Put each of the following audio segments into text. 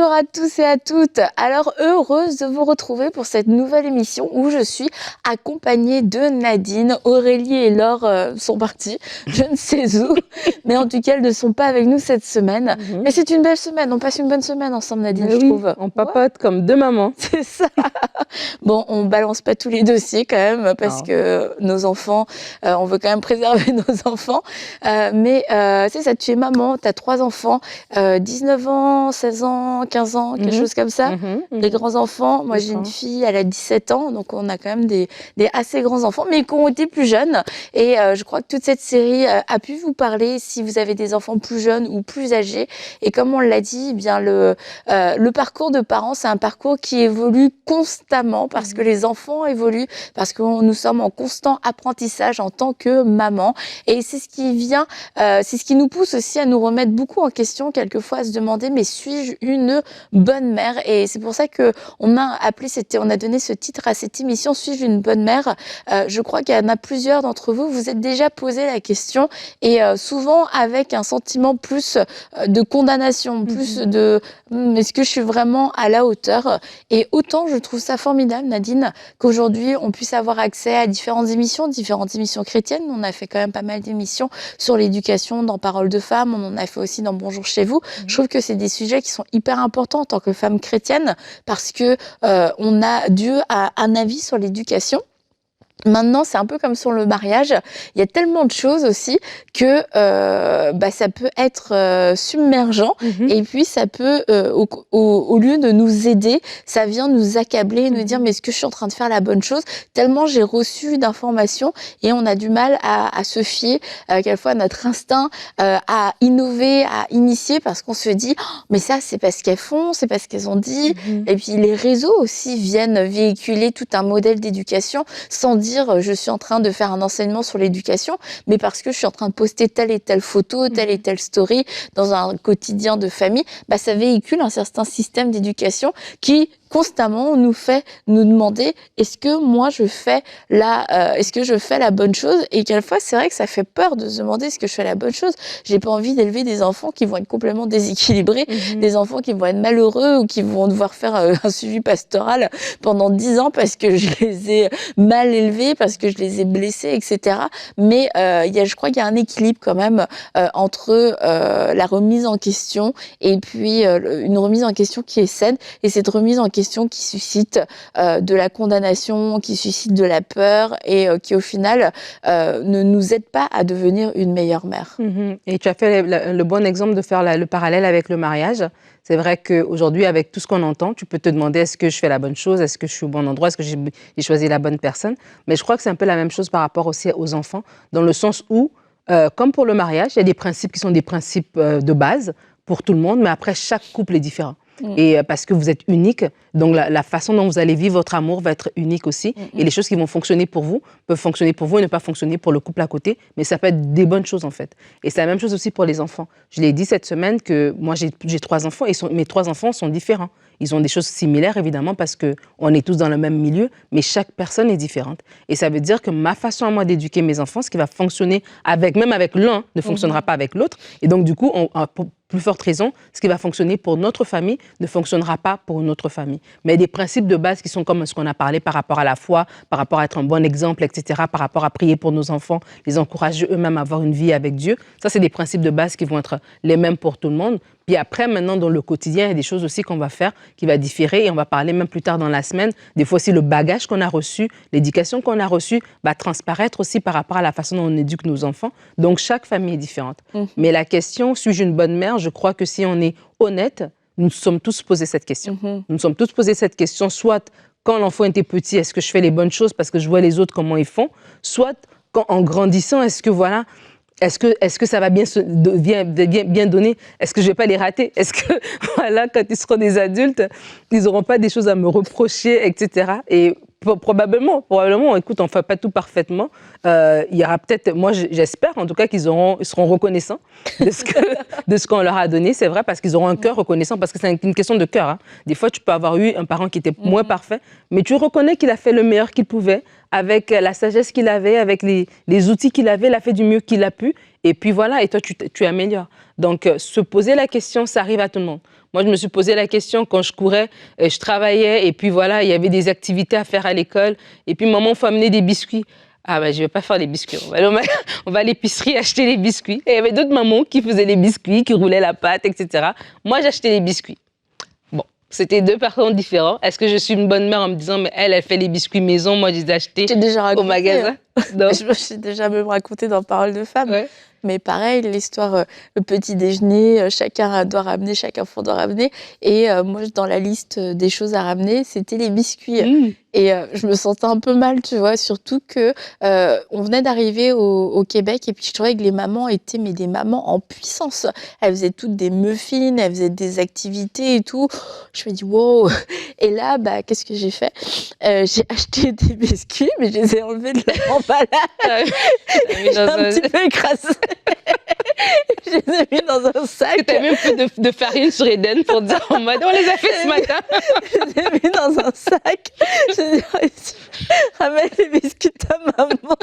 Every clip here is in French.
Bonjour à tous et à toutes. Alors, heureuse de vous retrouver pour cette nouvelle émission où je suis accompagnée de Nadine. Aurélie et Laure sont partis, je ne sais où, mais en tout cas, elles ne sont pas avec nous cette semaine. Mais c'est une belle semaine, on passe une bonne semaine ensemble, Nadine, je trouve. On papote comme deux mamans. C'est ça. Bon, on balance pas tous les dossiers quand même, parce que nos enfants, on veut quand même préserver nos enfants. Mais c'est ça, tu es maman, tu as 3 enfants, 19 ans, 16 ans, 15 ans, quelque chose comme ça. Des grands-enfants. Moi, j'ai une fille, elle a 17 ans, donc on a quand même des assez grands enfants, mais qui ont été plus jeunes. Et je crois que toute cette série a pu vous parler si vous avez des enfants plus jeunes ou plus âgés. Et comme on l'a dit, eh bien le parcours de parents, c'est un parcours qui évolue constamment parce que les enfants évoluent, parce que nous sommes en constant apprentissage en tant que maman. Et c'est ce qui vient, c'est ce qui nous pousse aussi à nous remettre beaucoup en question, quelquefois à se demander, mais suis-je une bonne mère? Et c'est pour ça que on a donné ce titre à cette émission, suis-je une bonne mère? Je crois qu'il y en a plusieurs d'entre vous, vous êtes déjà posé la question, et souvent avec un sentiment plus de condamnation, plus de est-ce que je suis vraiment à la hauteur? Et autant je trouve ça formidable, Nadine, qu'aujourd'hui on puisse avoir accès à différentes émissions chrétiennes. On a fait quand même pas mal d'émissions sur l'éducation dans Paroles de femmes, on en a fait aussi dans Bonjour chez vous. Je trouve que c'est des sujets qui sont hyper importants en tant que femme chrétienne, parce que Dieu a un avis sur l'éducation. Maintenant, c'est un peu comme sur le mariage. Il y a tellement de choses aussi que ça peut être submergent. Et puis, ça peut, au lieu de nous aider, ça vient nous accabler, nous dire, mais est-ce que je suis en train de faire la bonne chose? Tellement j'ai reçu d'informations, et on a du mal à se fier, quelquefois, à notre instinct, à innover, à initier, parce qu'on se dit, oh, mais ça, c'est parce qu'elles font, c'est parce qu'elles ont dit. Et puis, les réseaux aussi viennent véhiculer tout un modèle d'éducation sans dire je suis en train de faire un enseignement sur l'éducation, mais parce que je suis en train de poster telle et telle photo, telle et telle story dans un quotidien de famille, ça véhicule un certain système d'éducation qui constamment nous fait nous demander est-ce que moi je fais la bonne chose? Et quelquefois c'est vrai que ça fait peur de se demander est-ce que je fais la bonne chose. J'ai pas envie d'élever des enfants qui vont être complètement déséquilibrés, des enfants qui vont être malheureux ou qui vont devoir faire un suivi pastoral pendant 10 ans parce que je les ai mal élevés, parce que je les ai blessés, etc. Mais je crois qu'il y a un équilibre quand même entre la remise en question et puis une remise en question qui est saine, et cette remise en question qui suscite de la condamnation, qui suscite de la peur, et qui au final ne nous aide pas à devenir une meilleure mère. Et tu as fait le bon exemple de faire le parallèle avec le mariage. C'est vrai qu'aujourd'hui, avec tout ce qu'on entend, tu peux te demander est-ce que je fais la bonne chose, est-ce que je suis au bon endroit, est-ce que j'ai choisi la bonne personne. Mais je crois que c'est un peu la même chose par rapport aussi aux enfants, dans le sens où, comme pour le mariage, il y a des principes qui sont des principes de base pour tout le monde, mais après, chaque couple est différent. Et parce que vous êtes unique, donc la façon dont vous allez vivre votre amour va être unique aussi. Et les choses qui vont fonctionner pour vous peuvent fonctionner pour vous et ne pas fonctionner pour le couple à côté, mais ça peut être des bonnes choses en fait. Et c'est la même chose aussi pour les enfants. Je l'ai dit cette semaine que moi j'ai 3 enfants, et mes 3 enfants sont différents. Ils ont des choses similaires évidemment parce qu'on est tous dans le même milieu, mais chaque personne est différente. Et ça veut dire que ma façon à moi d'éduquer mes enfants, ce qui va fonctionner même avec l'un, ne fonctionnera pas avec l'autre. Et donc du coup, pour plus forte raison, ce qui va fonctionner pour notre famille ne fonctionnera pas pour une autre famille. Mais des principes de base qui sont comme ce qu'on a parlé par rapport à la foi, par rapport à être un bon exemple, etc., par rapport à prier pour nos enfants, les encourager eux-mêmes à avoir une vie avec Dieu, ça c'est des principes de base qui vont être les mêmes pour tout le monde. Puis après, maintenant, dans le quotidien, il y a des choses aussi qu'on va faire qui va différer, et on va parler même plus tard dans la semaine. Des fois aussi, le bagage qu'on a reçu, l'éducation qu'on a reçue va transparaître aussi par rapport à la façon dont on éduque nos enfants. Donc, chaque famille est différente. Mais la question, suis-je une bonne mère? Je crois que si on est honnête, nous nous sommes tous posé cette question. Nous nous sommes tous posé cette question, soit quand l'enfant était petit, est-ce que je fais les bonnes choses parce que je vois les autres comment ils font? Soit en grandissant, est-ce que ça va bien donner? Est-ce que je ne vais pas les rater? Est-ce que, voilà, quand ils seront des adultes, ils n'auront pas des choses à me reprocher, etc. Et probablement, écoute, on ne fait pas tout parfaitement. Il y aura peut-être, moi j'espère en tout cas qu'ils seront reconnaissants de ce qu'on leur a donné, c'est vrai, parce qu'ils auront un cœur reconnaissant, parce que c'est une question de cœur. Des fois, tu peux avoir eu un parent qui était moins parfait, mais tu reconnais qu'il a fait le meilleur qu'il pouvait, avec la sagesse qu'il avait, avec les outils qu'il avait, il a fait du mieux qu'il a pu. et puis voilà, et toi, tu améliores. Donc, se poser la question, ça arrive à tout le monde. Moi, je me suis posé la question quand je courais, je travaillais, et puis voilà, il y avait des activités à faire à l'école, et puis maman, il faut amener des biscuits. Ah ben, je vais pas faire les biscuits. On va à l'épicerie acheter les biscuits. Et il y avait d'autres mamans qui faisaient les biscuits, qui roulaient la pâte, etc. Moi, j'achetais les biscuits. Bon, c'était deux personnes différentes. Est-ce que je suis une bonne mère en me disant, mais elle fait les biscuits maison, moi, je les ai achetés au magasin? J'ai déjà même raconté dans Parole de femme. Ouais. Mais pareil, l'histoire, le petit déjeuner, chacun doit ramener, chaque enfant doit ramener. Et moi, dans la liste des choses à ramener, c'était les biscuits. Mmh. Et je me sentais un peu mal, tu vois, surtout que on venait d'arriver au Québec et puis je trouvais que les mamans étaient mais des mamans en puissance. Elles faisaient toutes des muffins, elles faisaient des activités et tout. Je me dis wow. Et là, bah, qu'est-ce que j'ai fait? J'ai acheté des biscuits, mais je les ai enlevés de leur emballage. J'ai un petit peu écrasé. Je les ai mis dans un sac. Tu as même fait de farine sur Eden pour dire en mode on les a fait ce matin. Je les ai mis dans un sac. Je dis ramène les biscuits de ta maman.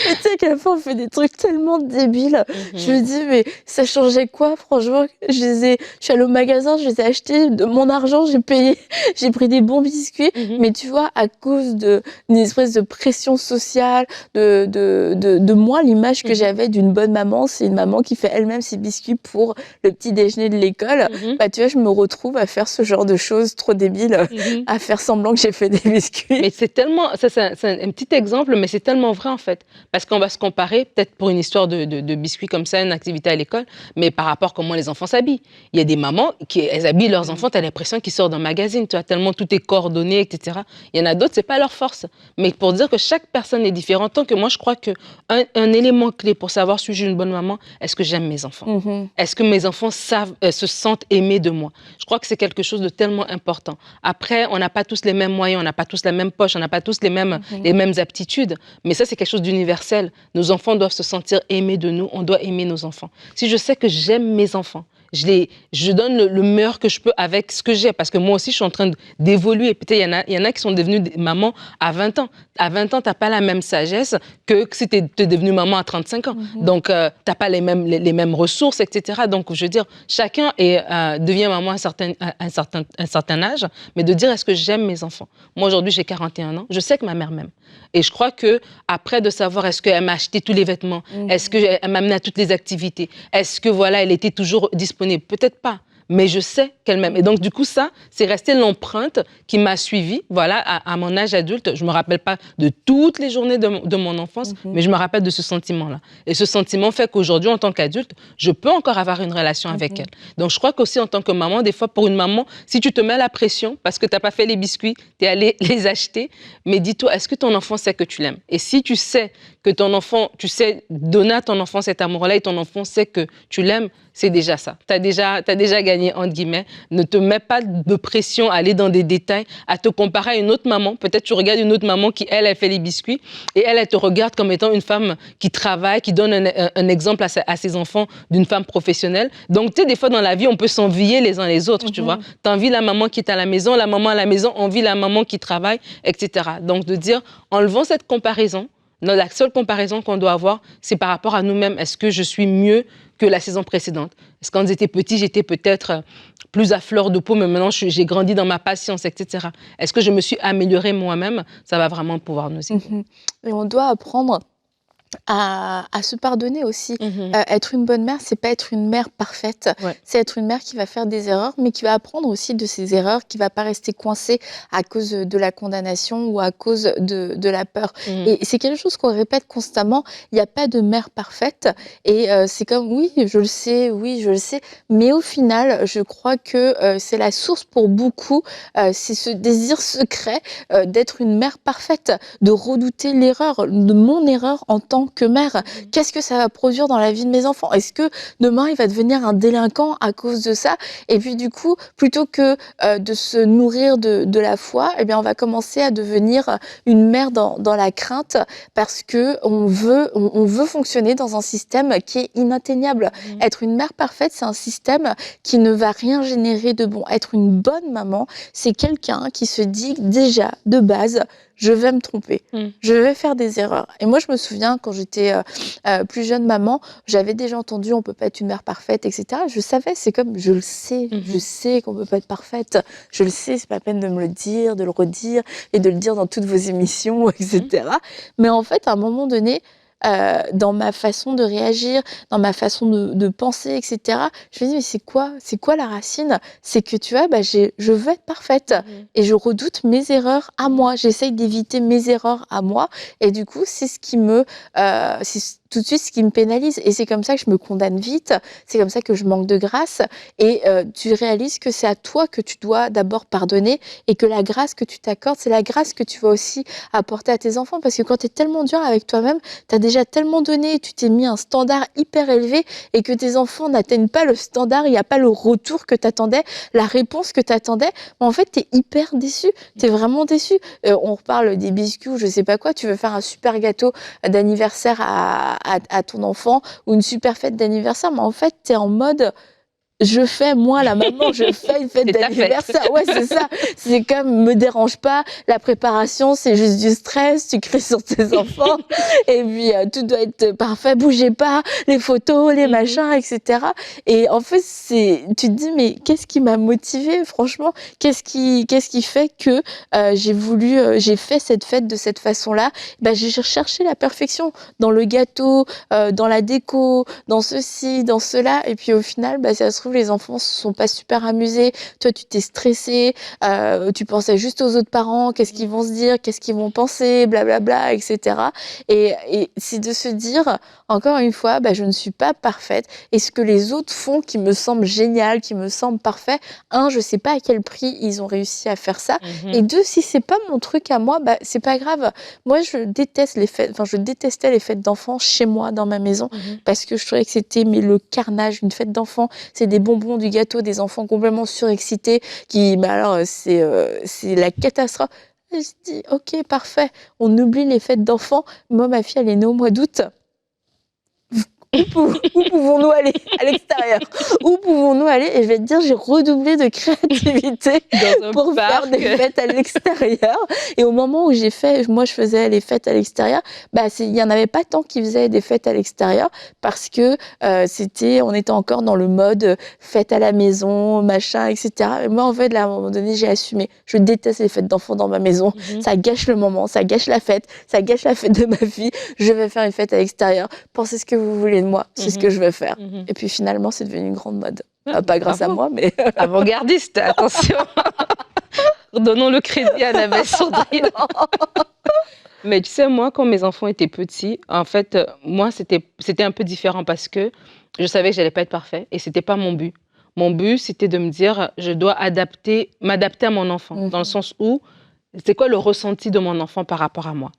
Mais tu sais qu'à la fois on fait des trucs tellement débiles. Je me dis mais ça changeait quoi franchement? Je suis allée au magasin, je les ai achetés de mon argent, j'ai payé, j'ai pris des bons biscuits. Mais tu vois, à cause d'une espèce de pression sociale, de moi, l'image que j'avais d'une bonne maman, c'est une maman qui fait elle-même ses biscuits pour le petit déjeuner de l'école. Bah tu vois, je me retrouve à faire ce genre de choses trop débiles, à faire semblant que j'ai fait des biscuits. Mais c'est tellement, ça c'est un petit exemple, mais c'est tellement vrai en fait. Parce qu'on va se comparer, peut-être pour une histoire de biscuits comme ça, une activité à l'école, mais par rapport à comment les enfants s'habillent. Il y a des mamans elles habillent leurs enfants, tu as l'impression qu'ils sortent d'un magazine, tu vois, tellement tout est coordonné, etc. Il y en a d'autres, c'est pas leur force. Mais pour dire que chaque personne est différente, tant que moi je crois qu'un élément clé pour savoir si je suis une bonne maman, est-ce que j'aime mes enfants? Est-ce que mes enfants se sentent aimés de moi? Je crois que c'est quelque chose de tellement important. Après, on n'a pas tous les mêmes moyens, on n'a pas tous la même poche, on n'a pas tous les mêmes aptitudes, mais ça c'est quelque chose d'universel. Nos enfants doivent se sentir aimés de nous, on doit aimer nos enfants. Si je sais que j'aime mes enfants, je donne le meilleur que je peux avec ce que j'ai, parce que moi aussi, je suis en train d'évoluer. Peut-être il y en a qui sont devenues mamans à 20 ans. À 20 ans, tu n'as pas la même sagesse que si tu es devenue maman à 35 ans. Donc, tu n'as pas les mêmes ressources, etc. Donc, je veux dire, chacun devient maman à un certain âge, mais de dire, est-ce que j'aime mes enfants? Moi, aujourd'hui, j'ai 41 ans. Je sais que ma mère m'aime. Et je crois que après de savoir, est-ce qu'elle m'a acheté tous les vêtements? Est-ce qu'elle m'a amené à toutes les activités? Est-ce que, voilà, elle était toujours disponible? Peut-être pas. Mais je sais qu'elle m'aime. Et donc, du coup, ça, c'est resté l'empreinte qui m'a suivie, voilà, à mon âge adulte. Je ne me rappelle pas de toutes les journées de mon enfance, mais je me rappelle de ce sentiment-là. Et ce sentiment fait qu'aujourd'hui, en tant qu'adulte, je peux encore avoir une relation avec elle. Donc, je crois qu'aussi, en tant que maman, des fois, pour une maman, si tu te mets la pression parce que tu n'as pas fait les biscuits, tu es allé les acheter, mais dis-toi, est-ce que ton enfant sait que tu l'aimes? Et si tu sais que ton enfant, tu sais donner à ton enfant cet amour-là et ton enfant sait que tu l'aimes, c'est déjà ça. Tu as déjà gagné, entre guillemets. Ne te mets pas de pression à aller dans des détails, à te comparer à une autre maman. Peut-être tu regardes une autre maman qui, elle fait les biscuits et elle te regarde comme étant une femme qui travaille, qui donne un exemple à ses enfants d'une femme professionnelle. Donc, tu sais, des fois dans la vie, on peut s'envier les uns les autres, tu vois. Tu envies la maman qui est à la maison, la maman à la maison envie la maman qui travaille, etc. Donc, de dire, enlevant cette comparaison, la seule comparaison qu'on doit avoir, c'est par rapport à nous-mêmes. Est-ce que je suis mieux que la saison précédente? Est-ce que quand j'étais petit, j'étais peut-être plus à fleur de peau, mais maintenant j'ai grandi dans ma patience, etc. Est-ce que je me suis améliorée moi-même? Ça va vraiment pouvoir nous aider. Et on doit apprendre à se pardonner aussi. Être une bonne mère, c'est pas être une mère parfaite. C'est être une mère qui va faire des erreurs, mais qui va apprendre aussi de ses erreurs, qui va pas rester coincée à cause de la condamnation ou à cause de la peur. Et c'est quelque chose qu'on répète constamment. Il n'y a pas de mère parfaite. Et c'est comme, oui, je le sais, mais au final, je crois que c'est la source pour beaucoup, c'est ce désir secret d'être une mère parfaite, de redouter l'erreur, de mon erreur en tant que mère. Qu'est-ce que ça va produire dans la vie de mes enfants? Est-ce que demain, il va devenir un délinquant à cause de ça? Et puis du coup, plutôt que de se nourrir de la foi, eh bien, on va commencer à devenir une mère dans la crainte parce que on veut fonctionner dans un système qui est inatteignable. Être une mère parfaite, c'est un système qui ne va rien générer de bon. Être une bonne maman, c'est quelqu'un qui se dit déjà de base, je vais me tromper, je vais faire des erreurs. Et moi, je me souviens, quand j'étais plus jeune maman, j'avais déjà entendu on peut pas être une mère parfaite, etc. Je savais, c'est comme, je le sais, je sais qu'on peut pas être parfaite, je le sais, c'est pas la peine de me le dire, de le redire et de le dire dans toutes vos émissions, etc. Mais en fait, à un moment donné, dans ma façon de réagir, dans ma façon de penser, etc. Je me dis, mais c'est quoi la racine? C'est que, tu vois, je veux être parfaite et je redoute mes erreurs à moi. J'essaye d'éviter mes erreurs à moi et du coup, c'est ce qui c'est tout de suite ce qui me pénalise. Et c'est comme ça que je me condamne vite, c'est comme ça que je manque de grâce. Et tu réalises que c'est à toi que tu dois d'abord pardonner et que la grâce que tu t'accordes, c'est la grâce que tu vas aussi apporter à tes enfants. Parce que quand tu es tellement dur avec toi-même, tu as déjà tellement donné, tu t'es mis un standard hyper élevé et que tes enfants n'atteignent pas le standard, il n'y a pas le retour que tu attendais, la réponse que tu attendais. En fait, tu es hyper déçu, tu es vraiment déçu. On reparle des biscuits ou je sais pas quoi, tu veux faire un super gâteau d'anniversaire à ton enfant ou une super fête d'anniversaire, mais en fait, tu es en mode je fais, moi, la maman, je fais une fête d'anniversaire. Ouais, c'est ça. C'est comme, me dérange pas. La préparation, c'est juste du stress. Tu cries sur tes enfants. Et puis, tout doit être parfait. Bougez pas. Les photos, les machins, etc. Et en fait, tu te dis, mais qu'est-ce qui m'a motivée, franchement? Qu'est-ce qui fait que j'ai fait cette fête de cette façon-là? J'ai cherché la perfection dans le gâteau, dans la déco, dans ceci, dans cela. Et puis, au final, ça se trouve, les enfants se sont pas super amusés. Toi, tu t'es stressé, tu pensais juste aux autres parents, qu'est-ce qu'ils vont se dire, qu'est-ce qu'ils vont penser, blablabla, etc. Et c'est de se dire, encore une fois, je ne suis pas parfaite. Et ce que les autres font qui me semble génial, qui me semble parfait, je sais pas à quel prix ils ont réussi à faire ça. Et deux, si c'est pas mon truc à moi, c'est pas grave. Moi, je détestais les fêtes d'enfants chez moi, dans ma maison, parce que je trouvais que c'était le carnage. Une fête d'enfants, c'est des bonbons, du gâteau, des enfants complètement surexcités c'est la catastrophe. Et je dis, ok, parfait, on oublie les fêtes d'enfants. Moi, ma fille, elle est née au mois d'août. Où pouvons-nous aller à l'extérieur? Où pouvons-nous aller? Et je vais te dire, j'ai redoublé de créativité pour faire des fêtes à l'extérieur. Et au moment où moi je faisais les fêtes à l'extérieur, il y en avait pas tant qui faisaient des fêtes à l'extérieur parce que on était encore dans le mode fête à la maison, machin, etc. Et moi, en fait, là, à un moment donné, j'ai assumé. Je déteste les fêtes d'enfants dans ma maison. Ça gâche le moment, ça gâche la fête de ma fille. Je vais faire une fête à l'extérieur. Pensez ce que vous voulez de moi, c'est ce que je vais faire. Et puis finalement, c'est devenu une grande mode. Pas grâce à moi, mais... Avant-gardiste, attention. Donnons le crédit à la belle Sandrine. Mais tu sais, moi, quand mes enfants étaient petits, en fait, moi, c'était un peu différent parce que je savais que j'allais pas être parfait et c'était pas mon but. Mon but, c'était de me dire, je dois m'adapter à mon enfant, dans le sens où c'est quoi le ressenti de mon enfant par rapport à moi.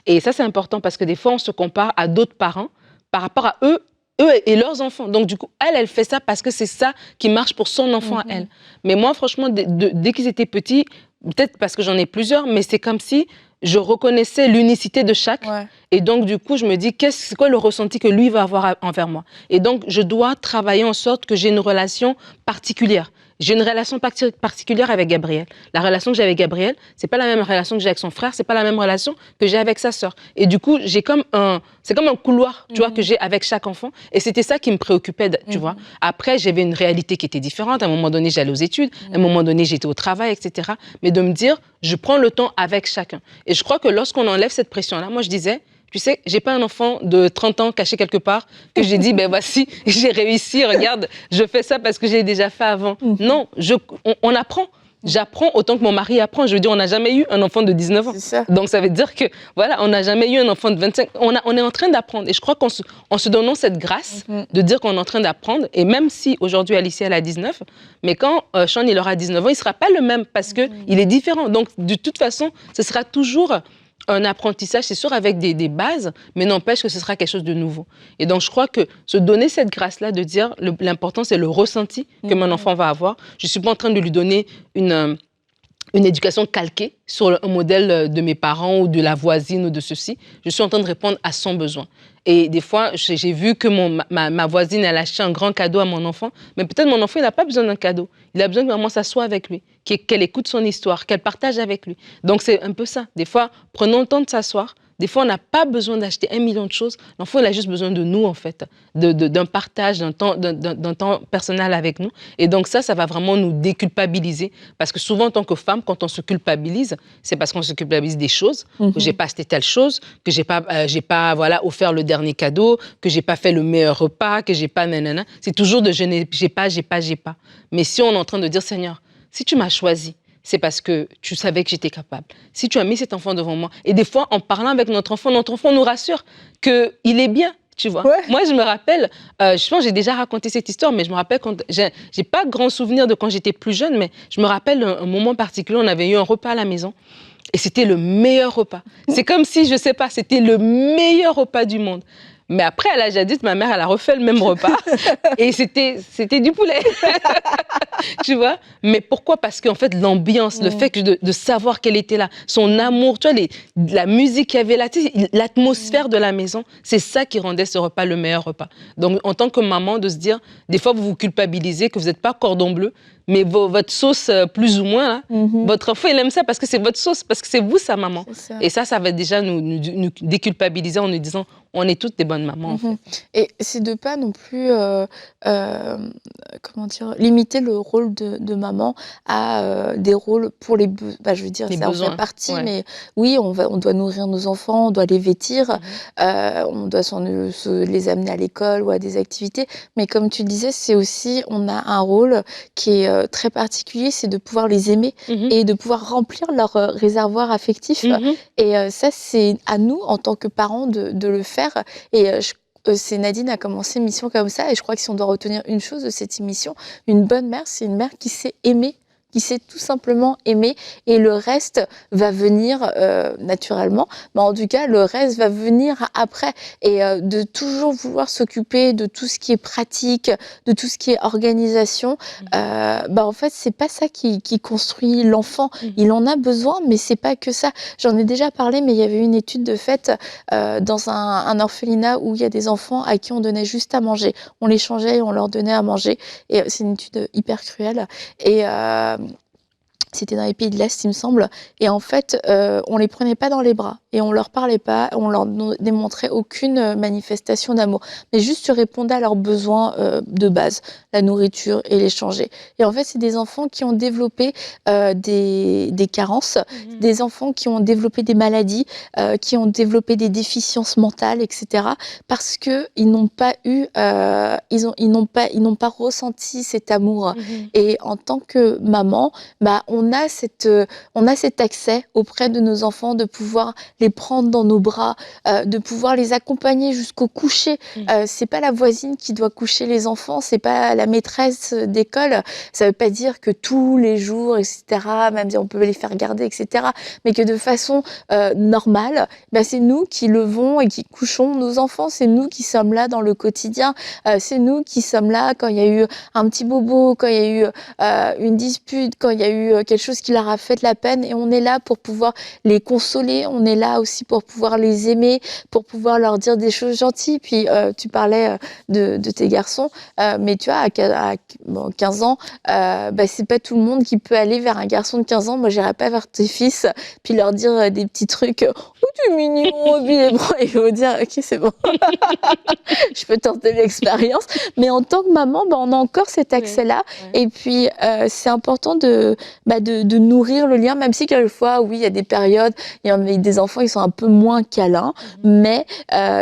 Et ça, c'est important parce que des fois, on se compare à d'autres parents par rapport à eux et leurs enfants. Donc, du coup, elle fait ça parce que c'est ça qui marche pour son enfant à elle. Mais moi, franchement, dès qu'ils étaient petits, peut-être parce que j'en ai plusieurs, mais c'est comme si je reconnaissais l'unicité de chaque. Ouais. Et donc, du coup, je me dis, c'est quoi le ressenti que lui va avoir envers moi? Et donc, je dois travailler en sorte que j'ai une relation particulière. J'ai une relation particulière avec Gabriel. La relation que j'ai avec Gabriel, c'est pas la même relation que j'ai avec son frère, c'est pas la même relation que j'ai avec sa sœur. Et du coup, c'est comme un couloir, tu vois, que j'ai avec chaque enfant. Et c'était ça qui me préoccupait, tu vois. Après, j'avais une réalité qui était différente. À un moment donné, j'allais aux études. À un moment donné, j'étais au travail, etc. Mais de me dire, je prends le temps avec chacun. Et je crois que lorsqu'on enlève cette pression-là, moi, je disais, tu sais, j'ai pas un enfant de 30 ans caché quelque part que j'ai dit, voici, j'ai réussi, regarde, je fais ça parce que j'ai déjà fait avant. Non, on apprend. J'apprends autant que mon mari apprend. Je veux dire, on n'a jamais eu un enfant de 19 ans. Ça. Donc, ça veut dire que, voilà, on n'a jamais eu un enfant de 25. On est en train d'apprendre. Et je crois qu'en se donnant cette grâce de dire qu'on est en train d'apprendre, et même si aujourd'hui, Alicia, elle a 19, mais quand Sean, il aura 19 ans, il ne sera pas le même parce qu'il est différent. Donc, de toute façon, ce sera toujours un apprentissage, c'est sûr, avec des bases, mais n'empêche que ce sera quelque chose de nouveau. Et donc, je crois que se donner cette grâce-là de dire l'important, c'est le ressenti que mon enfant va avoir. Je ne suis pas en train de lui donner une éducation calquée sur un modèle de mes parents ou de la voisine ou de ceci. Je suis en train de répondre à son besoin. Et des fois, j'ai vu que ma voisine, elle a acheté un grand cadeau à mon enfant, mais peut-être mon enfant, il n'a pas besoin d'un cadeau. Il a besoin que maman s'assoie avec lui, qu'elle écoute son histoire, qu'elle partage avec lui. Donc, c'est un peu ça. Des fois, prenons le temps de s'asseoir. Des fois, on n'a pas besoin d'acheter 1 million de choses. L'enfant, il a juste besoin de nous, en fait, d'un partage, d'un temps personnel avec nous. Et donc ça va vraiment nous déculpabiliser. Parce que souvent, en tant que femme, quand on se culpabilise, c'est parce qu'on se culpabilise des choses, que j'ai pas acheté telle chose, que j'ai pas voilà, offert le dernier cadeau, que j'ai pas fait le meilleur repas, que j'ai pas nanana. C'est toujours de j'ai pas. Mais si on est en train de dire, Seigneur, si tu m'as choisi, c'est parce que tu savais que j'étais capable. Si tu as mis cet enfant devant moi, et des fois, en parlant avec notre enfant nous rassure qu'il est bien, tu vois. Ouais. Moi, je me rappelle, je pense que j'ai déjà raconté cette histoire, mais je me rappelle quand j'ai pas grand souvenir de quand j'étais plus jeune, mais je me rappelle un moment particulier, on avait eu un repas à la maison, et c'était le meilleur repas. C'est comme si, je sais pas, c'était le meilleur repas du monde. Mais après, à l'âge adulte, ma mère, elle a refait le même repas et c'était du poulet. Tu vois? Mais pourquoi? Parce qu'en fait, l'ambiance, le fait de savoir qu'elle était là, son amour, tu vois, la musique qu'il y avait là, l'atmosphère de la maison, c'est ça qui rendait ce repas le meilleur repas. Donc, en tant que maman, de se dire, des fois, vous vous culpabilisez, que vous n'êtes pas cordon bleu, mais votre sauce, plus ou moins, là, votre enfant, il aime ça parce que c'est votre sauce, parce que c'est vous, sa maman. Et ça va déjà nous déculpabiliser en nous disant, on est toutes des bonnes mamans, en fait. Et c'est de pas non plus, comment dire, limiter le rôle de maman à des rôles pour les je veux dire, ça en fait partie, mais oui, on doit nourrir nos enfants, on doit les vêtir, on doit les amener à l'école ou à des activités. Mais comme tu disais, c'est aussi, on a un rôle qui est très particulier, c'est de pouvoir les aimer et de pouvoir remplir leur réservoir affectif. Et ça, c'est à nous, en tant que parents, de le faire. Et c'est Nadine a commencé une mission comme ça, et je crois que si on doit retenir une chose de cette émission, une bonne mère, c'est une mère qui sait aimer, qui sait tout simplement aimer, et le reste va venir naturellement, mais en tout cas le reste va venir après. Et de toujours vouloir s'occuper de tout ce qui est pratique, de tout ce qui est organisation, en fait c'est pas ça qui construit l'enfant. Il en a besoin, mais c'est pas que ça. J'en ai déjà parlé, mais il y avait une étude de fait dans un orphelinat où il y a des enfants à qui on donnait juste à manger. On les changeait et on leur donnait à manger, et c'est une étude hyper cruelle. Et c'était dans les pays de l'Est, il me semble. Et en fait, on les prenait pas dans les bras et on leur parlait pas, on leur démontrait aucune manifestation d'amour, mais juste tu répondais à leurs besoins de base, la nourriture et les changer. Et en fait, c'est des enfants qui ont développé des carences, des enfants qui ont développé des maladies, qui ont développé des déficiences mentales, etc. Parce que ils n'ont pas eu, ils n'ont pas ressenti cet amour. Et en tant que maman, on a cet accès auprès de nos enfants, de pouvoir les prendre dans nos bras, de pouvoir les accompagner jusqu'au coucher. C'est pas la voisine qui doit coucher les enfants, c'est pas la maîtresse d'école. Ça veut pas dire que tous les jours, etc., même si on peut les faire garder, etc., mais que de façon normale, c'est nous qui levons et qui couchons nos enfants, c'est nous qui sommes là dans le quotidien, c'est nous qui sommes là quand il y a eu un petit bobo, quand il y a eu une dispute, quand il y a eu quelque chose qui leur a fait de la peine, et on est là pour pouvoir les consoler, on est là aussi pour pouvoir les aimer, pour pouvoir leur dire des choses gentilles. Puis tu parlais de tes garçons, mais tu vois, à 15 ans, c'est pas tout le monde qui peut aller vers un garçon de 15 ans. Moi, j'irais pas vers tes fils, puis leur dire des petits trucs, oh tu es mignon, puis les bras, ils vont dire, ok c'est bon, je peux tenter l'expérience. Mais en tant que maman, on a encore cet accès-là, et puis c'est important de nourrir le lien, même si quelquefois, oui, il y a des périodes, il y a des enfants, ils sont un peu moins câlins, mais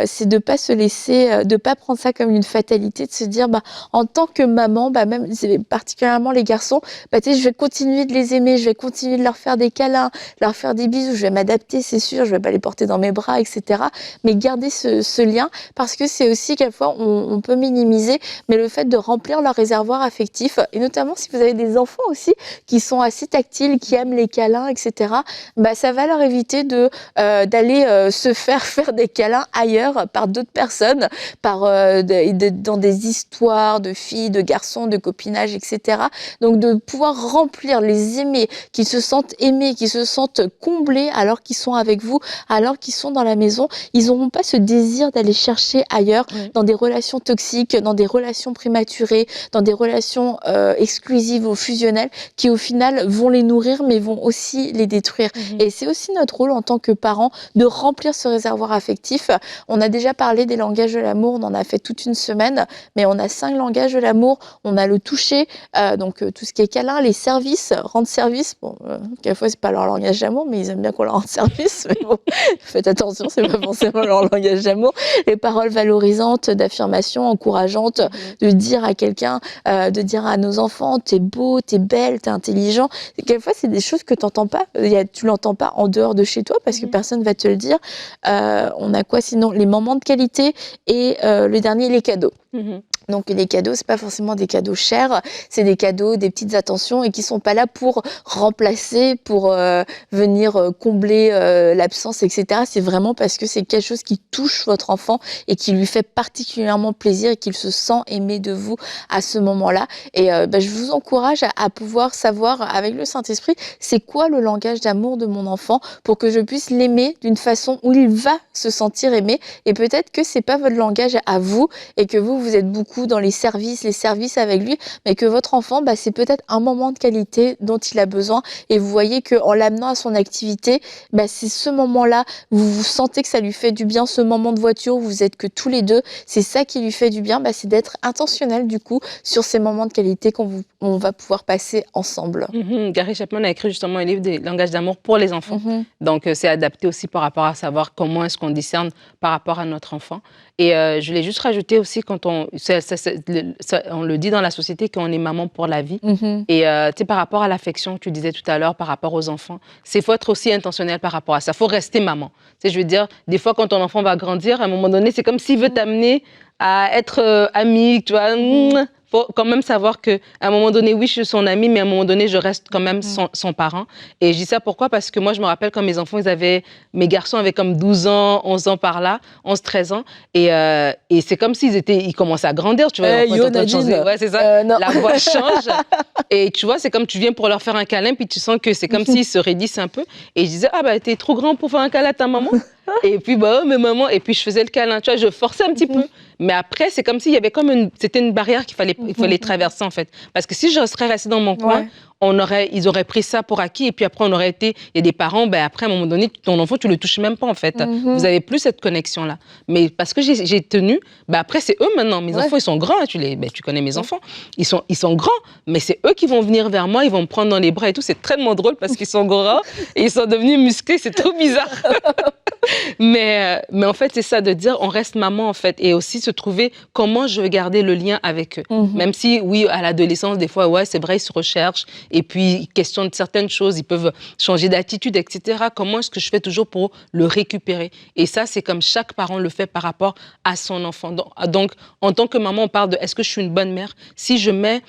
c'est de pas se laisser, de pas prendre ça comme une fatalité, de se dire, en tant que maman, même particulièrement les garçons, je vais continuer de les aimer, je vais continuer de leur faire des câlins, leur faire des bisous, je vais m'adapter, c'est sûr, je vais pas les porter dans mes bras, etc. Mais garder ce lien, parce que c'est aussi quelquefois, on peut minimiser, mais le fait de remplir leur réservoir affectif, et notamment si vous avez des enfants aussi qui sont assez assez tactiles, qui aiment les câlins, etc., bah, ça va leur éviter d'aller se faire des câlins ailleurs par d'autres personnes, dans des histoires de filles, de garçons, de copinage, etc. Donc de pouvoir remplir, les aimer, qu'ils se sentent aimés, qu'ils se sentent comblés alors qu'ils sont avec vous, alors qu'ils sont dans la maison. Ils n'auront pas ce désir d'aller chercher ailleurs, dans des relations toxiques, dans des relations prématurées, dans des relations exclusives ou fusionnelles, qui au final vont les nourrir mais vont aussi les détruire. Et c'est aussi notre rôle en tant que parents de remplir ce réservoir affectif. On a déjà parlé des langages de l'amour, on en a fait toute une semaine, mais on a 5 langages de l'amour. On a le toucher, donc tout ce qui est câlin, les services, rendre service. Bon, quelquefois c'est pas leur langage d'amour, mais ils aiment bien qu'on leur rende service. Mais bon, faites attention, c'est pas forcément leur langage d'amour. Les paroles valorisantes, d'affirmation, encourageantes, de dire à quelqu'un, de dire à nos enfants, t'es beau, t'es belle, t'es intelligent. Quelquefois c'est des choses que t'entends pas. Tu l'entends pas en dehors de chez toi parce que personne va te le dire. On a quoi sinon? Les moments de qualité et le dernier, les cadeaux. Donc les cadeaux, c'est pas forcément des cadeaux chers, c'est des cadeaux, des petites attentions et qui sont pas là pour remplacer, pour venir combler l'absence, etc. C'est vraiment parce que c'est quelque chose qui touche votre enfant et qui lui fait particulièrement plaisir et qu'il se sent aimé de vous à ce moment-là. Et je vous encourage à pouvoir savoir avec le Saint-Esprit, c'est quoi le langage d'amour de mon enfant pour que je puisse l'aimer d'une façon où il va se sentir aimé. Et peut-être que c'est pas votre langage à vous et que vous êtes beaucoup dans les services avec lui, mais que votre enfant, c'est peut-être un moment de qualité dont il a besoin. Et vous voyez qu'en l'amenant à son activité, c'est ce moment-là, vous sentez que ça lui fait du bien, ce moment de voiture où vous êtes que tous les deux, c'est ça qui lui fait du bien, c'est d'être intentionnel du coup sur ces moments de qualité qu'on va pouvoir passer ensemble. Gary Chapman a écrit justement un livre des langages d'amour pour les enfants. Donc c'est adapté aussi par rapport à savoir comment est-ce qu'on discerne par rapport à notre enfant. Et je l'ai juste rajouté aussi quand on le dit dans la société qu'on est maman pour la vie. Et par rapport à l'affection que tu disais tout à l'heure, par rapport aux enfants, il faut être aussi intentionnel par rapport à ça. Il faut rester maman. Je veux dire, des fois, quand ton enfant va grandir, à un moment donné, c'est comme s'il veut t'amener à être ami, tu vois. Faut quand même savoir qu'à un moment donné, oui, je suis son amie, mais à un moment donné, je reste quand même son parent. Et je dis ça pourquoi? Parce que moi, je me rappelle quand mes enfants, mes garçons avaient comme 12 ans, 11 ans par là, 11, 13 ans. Et c'est comme ils commençaient à grandir, tu vois. Ouais, c'est ça. La voix change. Et tu vois, c'est comme tu viens pour leur faire un câlin, puis tu sens que c'est comme s'ils se raidissent un peu. Et je disais, t'es trop grand pour faire un câlin à ta maman. Et puis, mais maman, et puis je faisais le câlin, tu vois, je forçais un petit peu. Mais après, c'est comme s'il y avait c'était une barrière qu'il fallait traverser, en fait. Parce que si je serais restée dans mon coin, ils auraient pris ça pour acquis, et puis après, il y a des parents, après, à un moment donné, ton enfant, tu le touches même pas, en fait. Vous avez plus cette connexion-là. Mais parce que j'ai tenu, après, c'est eux maintenant. Mes enfants, ils sont grands, tu connais mes enfants. Ils sont grands, mais c'est eux qui vont venir vers moi, ils vont me prendre dans les bras et tout. C'est tellement drôle parce qu'ils sont grands et ils sont devenus musclés, c'est trop bizarre. Mais en fait, c'est ça, de dire, on reste maman, en fait, et aussi se trouver comment je veux garder le lien avec eux. Même si, oui, à l'adolescence, des fois, c'est vrai, ils se recherchent, et puis, ils questionnent certaines choses, ils peuvent changer d'attitude, etc. Comment est-ce que je fais toujours pour le récupérer? Et ça, c'est comme chaque parent le fait par rapport à son enfant. Donc, en tant que maman, on parle de, est-ce que je suis une bonne mère? Si je mets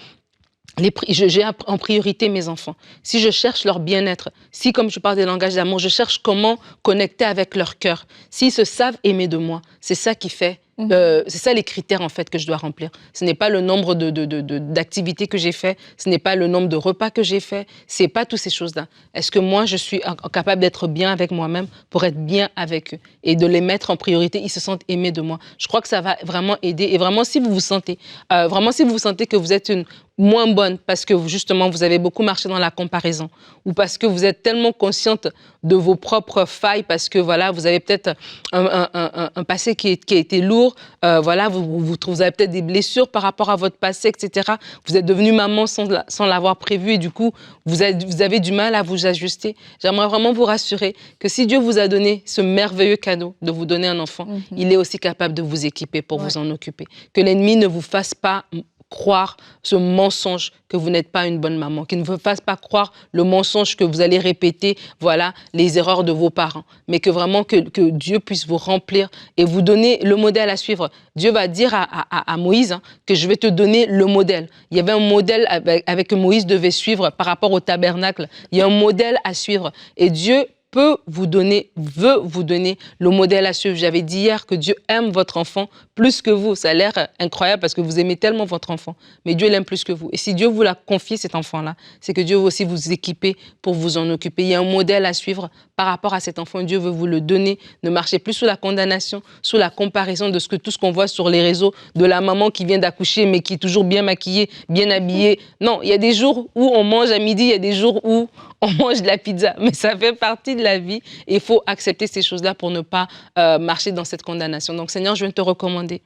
j'ai en priorité mes enfants. Si je cherche leur bien-être, si, comme je parle des langages d'amour, je cherche comment connecter avec leur cœur, s'ils se savent aimer de moi, c'est ça qui fait, c'est ça les critères en fait que je dois remplir. Ce n'est pas le nombre d'activités que j'ai fait, ce n'est pas le nombre de repas que j'ai fait, c'est pas toutes ces choses-là. Est-ce que moi je suis capable d'être bien avec moi-même pour être bien avec eux et de les mettre en priorité, ils se sentent aimés de moi. Je crois que ça va vraiment aider. Et vraiment, si vous vous sentez que vous êtes une moins bonne parce que justement vous avez beaucoup marché dans la comparaison ou parce que vous êtes tellement consciente de vos propres failles parce que voilà, vous avez peut-être un passé qui a été lourd, voilà, vous avez peut-être des blessures par rapport à votre passé, etc. Vous êtes devenue maman sans l'avoir prévu et du coup vous avez du mal à vous ajuster. J'aimerais vraiment vous rassurer que si Dieu vous a donné ce merveilleux cadeau de vous donner un enfant, il est aussi capable de vous équiper pour vous en occuper. Que l'ennemi ne vous fasse pas croire ce mensonge que vous n'êtes pas une bonne maman, qu'il ne vous fasse pas croire le mensonge que vous allez répéter, voilà, les erreurs de vos parents, mais que vraiment que Dieu puisse vous remplir et vous donner le modèle à suivre. Dieu va dire à Moïse que je vais te donner le modèle. Il y avait un modèle avec que Moïse devait suivre par rapport au tabernacle. Il y a un modèle à suivre et Dieu veut vous donner le modèle à suivre. J'avais dit hier que Dieu aime votre enfant plus que vous. Ça a l'air incroyable parce que vous aimez tellement votre enfant, mais Dieu l'aime plus que vous. Et si Dieu vous l'a confié, cet enfant-là, c'est que Dieu veut aussi vous équiper pour vous en occuper. Il y a un modèle à suivre par rapport à cet enfant. Dieu veut vous le donner. Ne marchez plus sous la condamnation, sous la comparaison de tout ce qu'on voit sur les réseaux, de la maman qui vient d'accoucher, mais qui est toujours bien maquillée, bien habillée. Non, il y a des jours où on mange à midi, il y a des jours où on mange de la pizza, mais ça fait partie de la vie et il faut accepter ces choses-là pour ne pas marcher dans cette condamnation. Donc Seigneur, je viens te recommander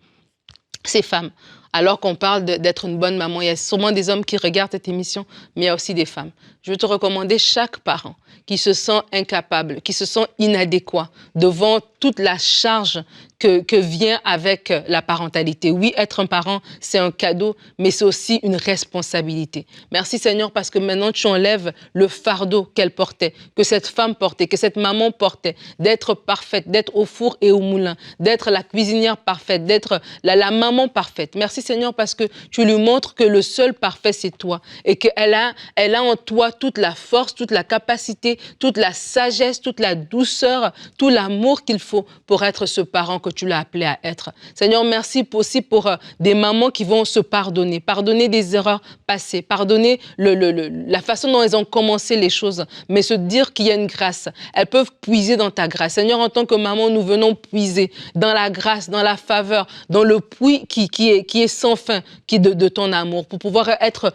ces femmes. Alors qu'on parle d'être une bonne maman, il y a sûrement des hommes qui regardent cette émission, mais il y a aussi des femmes. Je veux te recommander chaque parent qui se sent incapable, qui se sent inadéquat devant toute la charge que vient avec la parentalité. Oui, être un parent, c'est un cadeau, mais c'est aussi une responsabilité. Merci Seigneur parce que maintenant tu enlèves le fardeau qu'elle portait, que cette femme portait, que cette maman portait, d'être parfaite, d'être au four et au moulin, d'être la cuisinière parfaite, d'être la maman parfaite. Merci Seigneur parce que tu lui montres que le seul parfait c'est toi et qu'elle a en toi toute la force, toute la capacité, toute la sagesse, toute la douceur, tout l'amour qu'il faut pour être ce parent que tu l'as appelé à être. Seigneur, merci aussi pour des mamans qui vont se pardonner, pardonner des erreurs passées, pardonner la façon dont elles ont commencé les choses, mais se dire qu'il y a une grâce. Elles peuvent puiser dans ta grâce. Seigneur, en tant que maman, nous venons puiser dans la grâce, dans la faveur, dans le puits qui est sans fin, qui est de ton amour, pour pouvoir être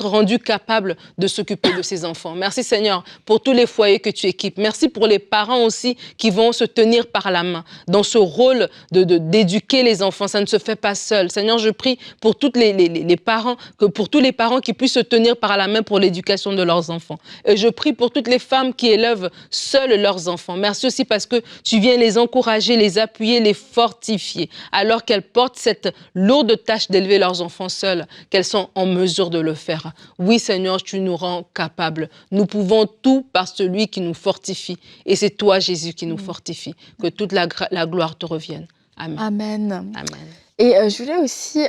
rendu capable de s'occuper de ses enfants. Merci Seigneur pour tous les foyers que tu équipes. Merci pour les parents aussi qui vont se tenir par la main dans ce rôle d'éduquer les enfants. Ça ne se fait pas seul. Seigneur, je prie pour tous les parents, pour tous les parents qui puissent se tenir par la main pour l'éducation de leurs enfants. Et je prie pour toutes les femmes qui élèvent seules leurs enfants. Merci aussi parce que tu viens les encourager, les appuyer, les fortifier, alors qu'elles portent cette lourde tâche d'élever leurs enfants seules, qu'elles sont en mesure de le faire. Oui, Seigneur, tu nous rends capables. Nous pouvons tout par celui qui nous fortifie. Et c'est toi, Jésus, qui nous fortifie. Que toute la gloire te revienne. Amen. Amen. Amen. Et je voulais aussi,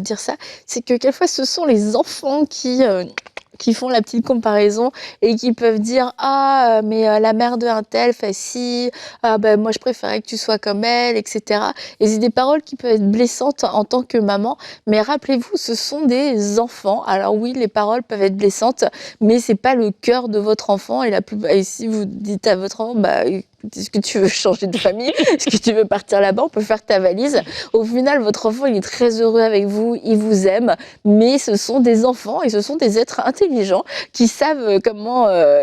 dire ça, c'est que quelquefois ce sont les enfants qui font la petite comparaison et qui peuvent dire « Ah, mais la mère de un tel fait ci, ah, ben, moi je préférais que tu sois comme elle, etc. » Et c'est des paroles qui peuvent être blessantes en tant que maman, mais rappelez-vous, ce sont des enfants. Alors oui, les paroles peuvent être blessantes, mais c'est pas le cœur de votre enfant. Et si vous dites à votre enfant, bah, est-ce que tu veux changer de famille? Est-ce que tu veux partir là-bas? On peut faire ta valise. Au final, votre enfant, il est très heureux avec vous, il vous aime, mais ce sont des enfants et ce sont des êtres intelligents qui savent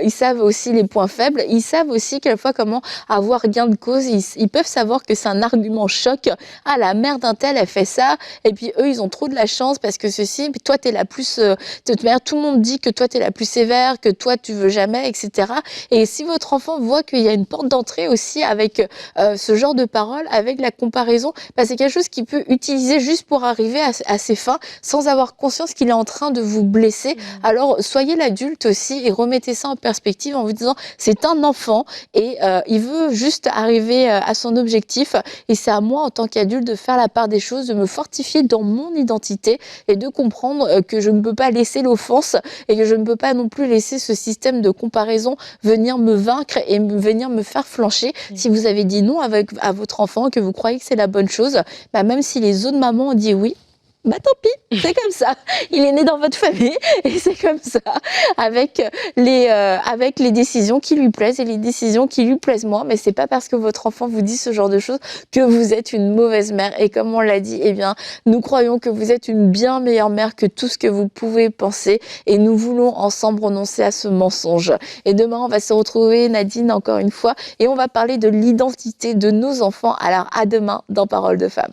ils savent aussi les points faibles, ils savent aussi quelquefois comment avoir gain de cause, ils peuvent savoir que c'est un argument choc. Ah, la mère d'un tel, elle fait ça, et puis eux, ils ont trop de la chance parce que ceci, puis toi, t'es la plus, de toute manière, tout le monde dit que toi, t'es la plus sévère, que toi, tu veux jamais, etc. Et si votre enfant voit qu'il y a une porte d'entrée aussi avec ce genre de paroles, avec la comparaison, bah, c'est quelque chose qu'il peut utiliser juste pour arriver à ses fins sans avoir conscience qu'il est en train de vous blesser. Alors soyez l'adulte aussi et remettez ça en perspective en vous disant c'est un enfant et il veut juste arriver à son objectif et c'est à moi en tant qu'adulte de faire la part des choses, de me fortifier dans mon identité et de comprendre que je ne peux pas laisser l'offense et que je ne peux pas non plus laisser ce système de comparaison venir me vaincre et venir me faire flancher. Si vous avez dit non à votre enfant, que vous croyez que c'est la bonne chose, bah même si les autres mamans ont dit oui, bah tant pis, c'est comme ça. Il est né dans votre famille et c'est comme ça, avec les décisions qui lui plaisent et les décisions qui lui plaisent moins. Mais c'est pas parce que votre enfant vous dit ce genre de choses que vous êtes une mauvaise mère. Et comme on l'a dit, eh bien, nous croyons que vous êtes une bien meilleure mère que tout ce que vous pouvez penser. Et nous voulons ensemble renoncer à ce mensonge. Et demain, on va se retrouver, Nadine, encore une fois, et on va parler de l'identité de nos enfants. Alors, à demain dans Parole de Femme.